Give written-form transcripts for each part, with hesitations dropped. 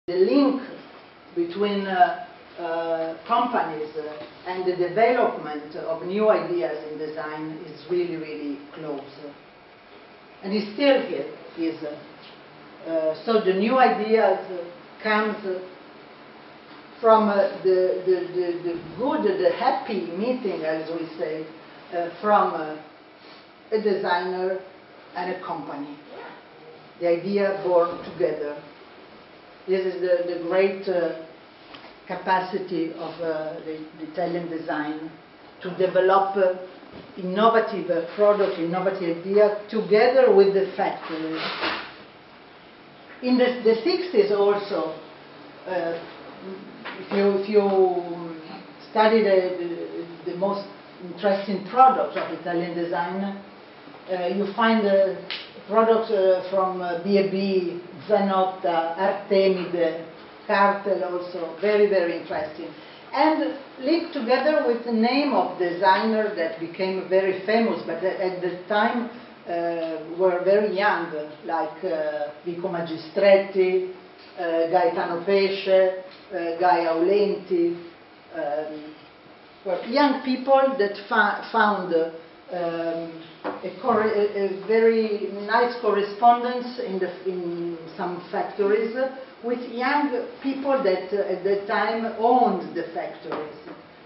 The link between companies and the development of new ideas in design is really, really close. And it's still here. So the new ideas comes from the good, the happy meeting, as we say, from a designer and a company. The idea born together. This is the great capacity of the Italian design to develop innovative product, innovative idea together with the factories. In the 60s also, if you study the most interesting products of Italian design, you find products from B&B, Zanotta, Artemide, Cartel also, very, very interesting. And linked together with the name of designer that became very famous, but at the time were very young, like Vico Magistretti, Gaetano Pesce, Gaia Aulenti, were young people that found a very nice correspondence in some factories with young people that at that time owned the factories,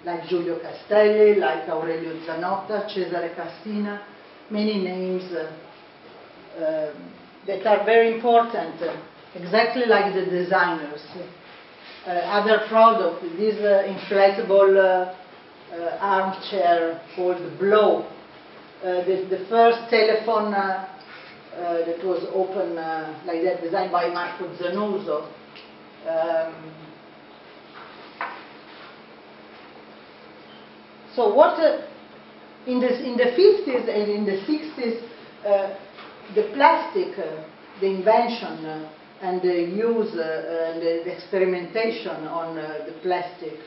like Giulio Castelli, like Aurelio Zanotta, Cesare Castina, many names that are very important, exactly like the designers. Other product, this inflatable armchair called Blow, the first telephone that was open like that, designed by Marco Zanuso. So what in the 50s and in the 60s, the plastic, the invention and the use and the experimentation on the plastic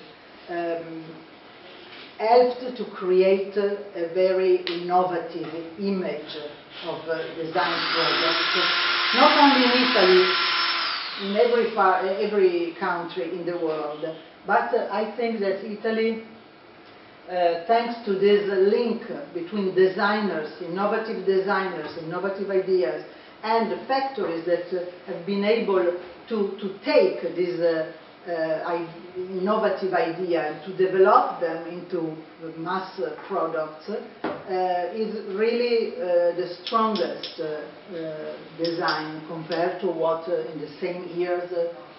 helped to create a very innovative image of design products, not only in Italy, in every country in the world, but I think that Italy, thanks to this link between designers, innovative ideas, and factories that have been able to take this innovative idea and to develop them into mass products, is really the strongest design compared to what in the same years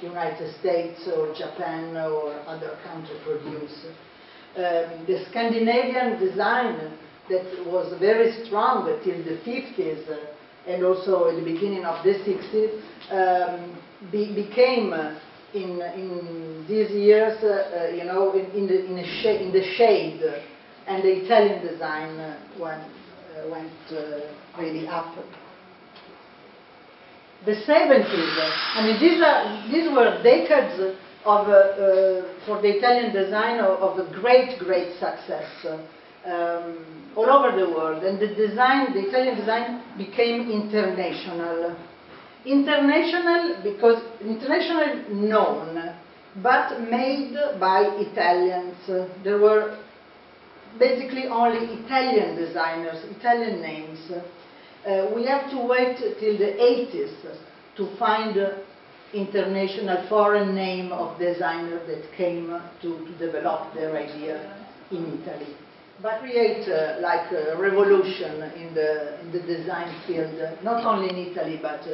United States or Japan or other countries produce. The Scandinavian design that was very strong till the 50s and also at the beginning of the 60s became in these years, you know, in the shade, and the Italian design went really up. The 70s, I mean, these were decades of for the Italian design of a great success all over the world, and the Italian design became international. International because international known, but made by Italians. There were basically only Italian designers, Italian names. We have to wait till the 80s to find international foreign name of designer that came to develop their idea in Italy. But create like a revolution in the design field, not only in Italy but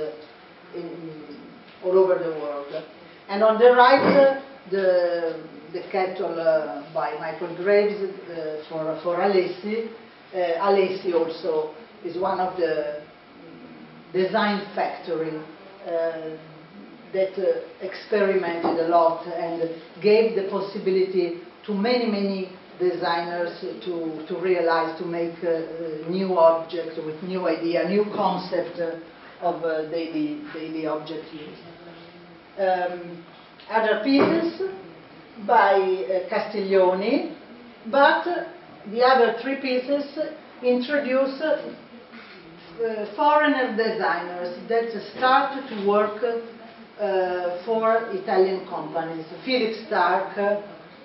all over the world. And on the right, the kettle by Michael Graves for Alessi. Alessi also is one of the design factory that experimented a lot and gave the possibility to many designers to realize, to make new objects with new idea, new concept of daily object use. Other pieces by Castiglioni, but the other three pieces introduce foreigner designers that started to work for Italian companies. Philip Stark,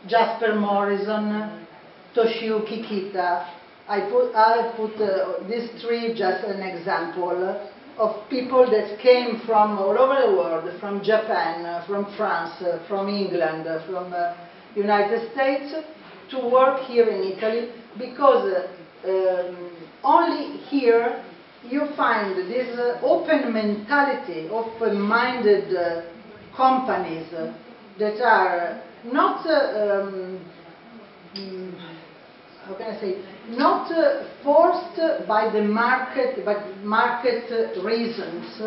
Jasper Morrison, Toshio Kikita. I put these three just an example of people that came from all over the world, from Japan, from France, from England, from United States, to work here in Italy, because only here you find this open mentality, open-minded companies that are not, how can I say, not forced by the market, but market reasons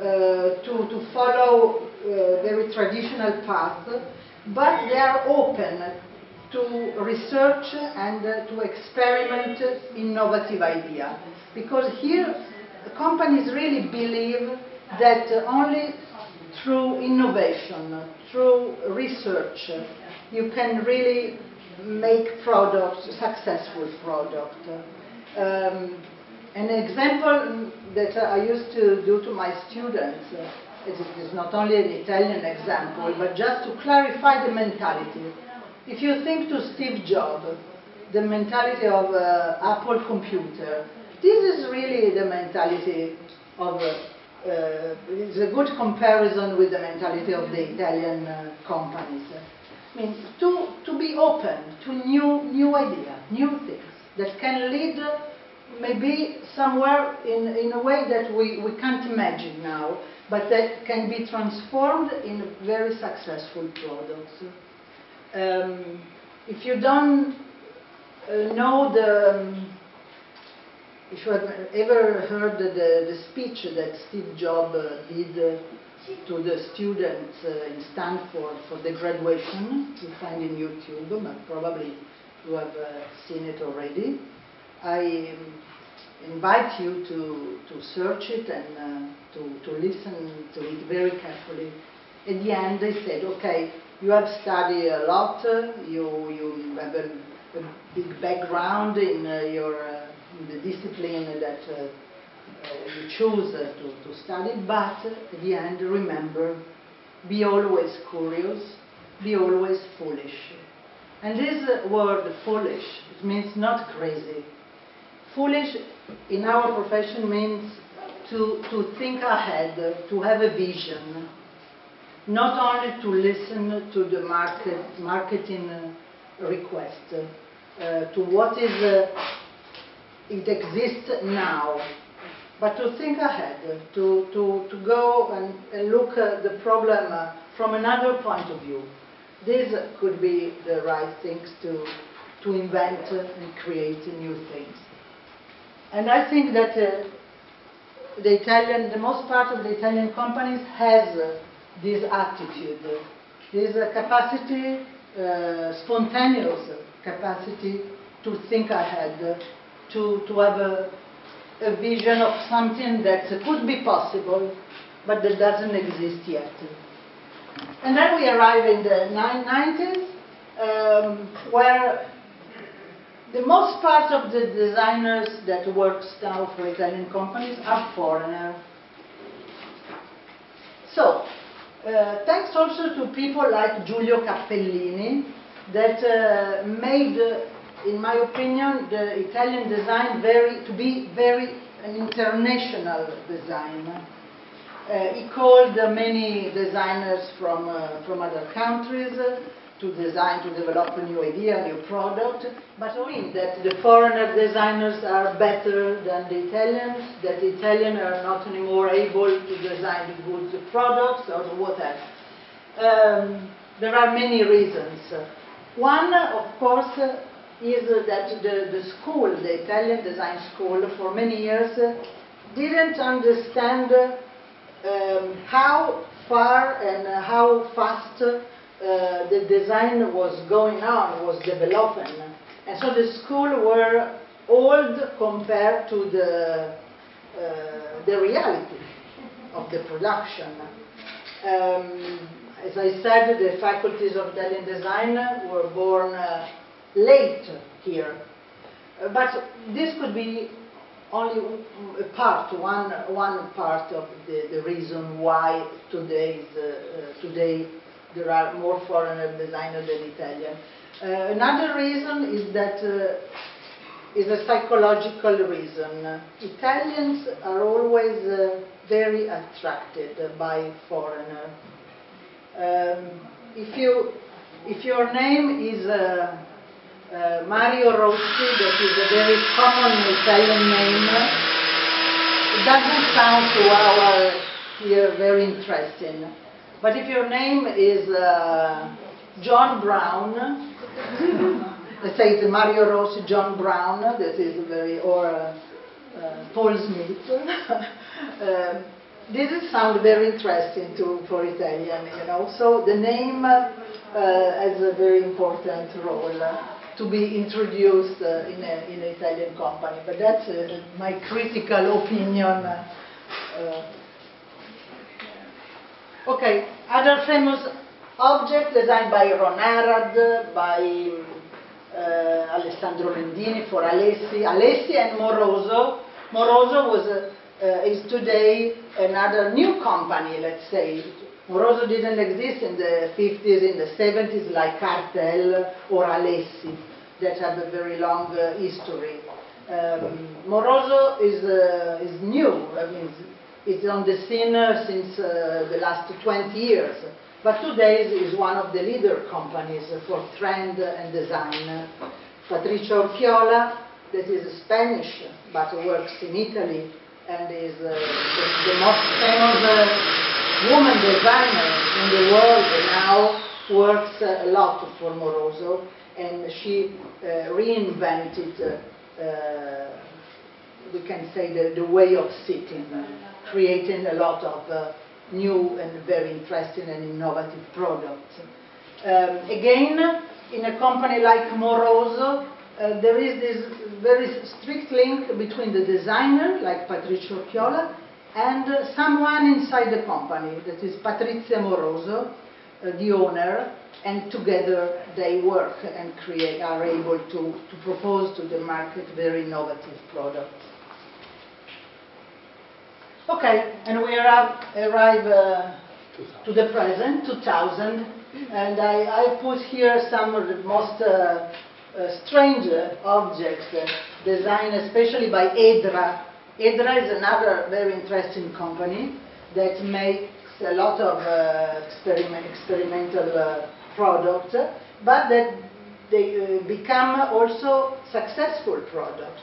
to follow very traditional path, but they are open to research and to experiment innovative idea. Because here companies really believe that only through innovation, through research, you can really make products, successful product. An example that I used to do to my students, it is not only an Italian example, but just to clarify the mentality. If you think to Steve Jobs, the mentality of Apple computer, this is really the mentality of, it's a good comparison with the mentality of the Italian companies. I mean, to be open to new ideas, new things that can lead maybe somewhere in a way that we can't imagine now, but that can be transformed in very successful products. If you don't know if you have ever heard the speech that Steve Jobs did to the students in Stanford for the graduation, you find in YouTube, but probably you have seen it already. I invite you to search it and to listen to it very carefully. At the end, they said, okay, you have studied a lot, you have a big background in the discipline that you choose to study, but at the end, remember, be always curious, be always foolish. And this word foolish, it means not crazy. Foolish in our profession means to think ahead, to have a vision, not only to listen to the marketing request, to what it exists now, but to think ahead, to go and look at the problem from another point of view. These could be the right things to invent and create new things. And I think that the most part of the Italian companies has this attitude, this capacity, spontaneous capacity to think ahead, to have a vision of something that could be possible, but that doesn't exist yet. And then we arrive in the 90s, where the most part of the designers that work now for Italian companies are foreigners. So, thanks also to people like Giulio Cappellini that made, in my opinion, the Italian design to be very an international design. He called many designers from other countries to develop a new idea, a new product, but I mean that the foreigner designers are better than the Italians, that the Italians are not anymore able to design the good products or whatever. There are many reasons. One, of course, is that the school, the Italian design school, for many years didn't understand how far and how fast the design was going on, was developing. And so the school were old compared to the reality of the production. As I said, the faculties of Italian design were born late here. But this could be only a part, one part of the reason why today there are more foreign designers than Italian. Another reason is that is a psychological reason. Italians are always very attracted by foreigners. If your name is Mario Rossi, that is a very common Italian name, it doesn't sound to our ear very interesting. But if your name is John Brown, let's say it's Mario Rossi, John Brown, that is very, or Paul Smith, this sounds very interesting for Italian, you know. So the name has a very important role to be introduced in an Italian company. But that's my critical opinion. Okay, other famous objects designed by Ron Arad, by Alessandro Mendini for Alessi and Moroso. Moroso is today another new company, let's say. Moroso didn't exist in the 50s, in the 70s, like Cartel or Alessi, that have a very long history. Moroso is new. I mean, it's on the scene since the last 20 years. But today is one of the leader companies for trend and design. Patrizia Scarzella, that is Spanish, but works in Italy, and is the most famous woman designer in the world now, works a lot for Moroso, and she reinvented, we can say, the way of sitting, creating a lot of new and very interesting and innovative products. Again, in a company like Moroso, there is this very strict link between the designer, like Patrizia Scarzella, and someone inside the company, that is Patrizia Moroso, the owner, and together they work and are able to propose to the market very innovative products. Okay, and we arrive to the present, 2000, and I put here some of the most strange objects designed especially by Edra. Edra is another very interesting company that makes a lot of experimental products, but that they become also successful products.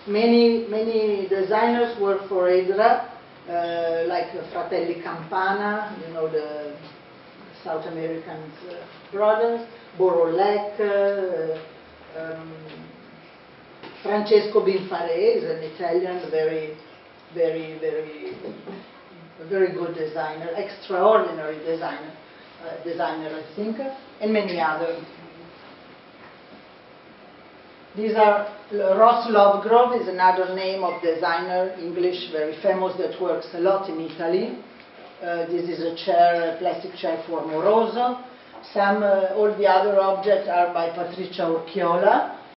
Many designers work for Edra, like Fratelli Campana, you know, the South American brothers, Borolec, Francesco Binfaré is an Italian, very good designer, extraordinary designer, I think, and many others. These are Ross Lovegrove, is another name of designer, English, very famous, that works a lot in Italy. This is a chair, a plastic chair for Moroso. All the other objects are by Patrizia Scarzella.